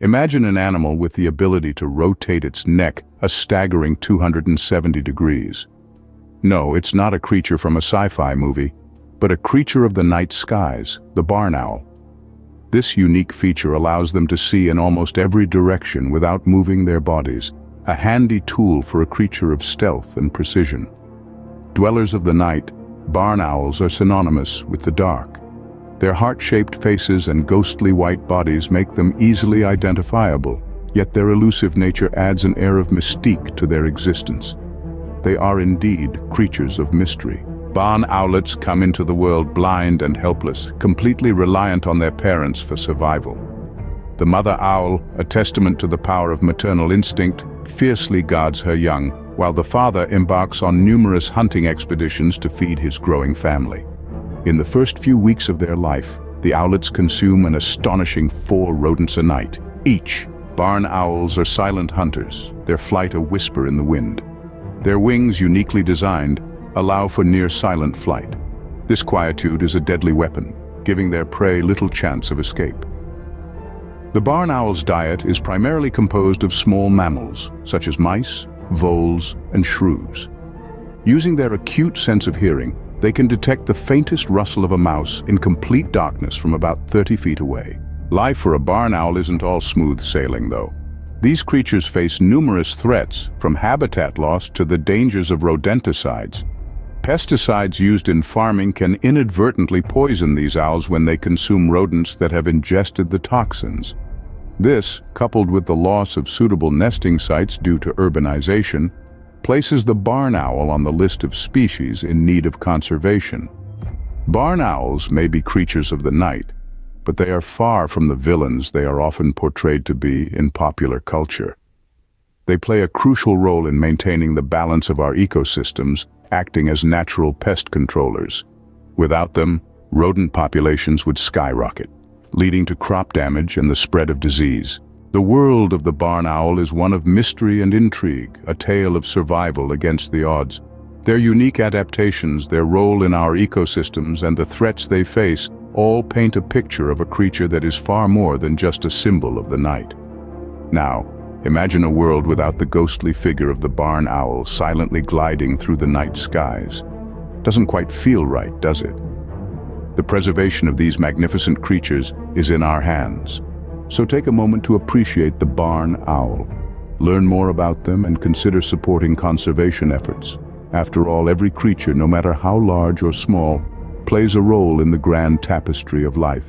Imagine an animal with the ability to rotate its neck a staggering 270 degrees. No, it's not a creature from a sci-fi movie, but a creature of the night skies, the barn owl. This unique feature allows them to see in almost every direction without moving their bodies, a handy tool for a creature of stealth and precision. Dwellers of the night, barn owls are synonymous with the dark. Their heart-shaped faces and ghostly white bodies make them easily identifiable, yet their elusive nature adds an air of mystique to their existence. They are indeed creatures of mystery. Barn owlets come into the world blind and helpless, completely reliant on their parents for survival. The mother owl, a testament to the power of maternal instinct, fiercely guards her young, while the father embarks on numerous hunting expeditions to feed his growing family. In the first few weeks of their life, the owlets consume an astonishing 4 rodents a night, each. Barn owls are silent hunters, their flight a whisper in the wind. Their wings, uniquely designed, allow for near-silent flight. This quietude is a deadly weapon, giving their prey little chance of escape. The barn owl's diet is primarily composed of small mammals, such as mice, voles, and shrews. Using their acute sense of hearing, they can detect the faintest rustle of a mouse in complete darkness from about 30 feet away. Life for a barn owl isn't all smooth sailing, though. These creatures face numerous threats, from habitat loss to the dangers of rodenticides. Pesticides used in farming can inadvertently poison these owls when they consume rodents that have ingested the toxins. This, coupled with the loss of suitable nesting sites due to urbanization, places the barn owl on the list of species in need of conservation. Barn owls may be creatures of the night, but they are far from the villains they are often portrayed to be in popular culture. They play a crucial role in maintaining the balance of our ecosystems, acting as natural pest controllers. Without them, rodent populations would skyrocket, leading to crop damage and the spread of disease. The world of the barn owl is one of mystery and intrigue, a tale of survival against the odds. Their unique adaptations, their role in our ecosystems, and the threats they face all paint a picture of a creature that is far more than just a symbol of the night. Now, imagine a world without the ghostly figure of the barn owl silently gliding through the night skies. Doesn't quite feel right, does it? The preservation of these magnificent creatures is in our hands. So take a moment to appreciate the barn owl. Learn more about them and consider supporting conservation efforts. After all, every creature, no matter how large or small, plays a role in the grand tapestry of life.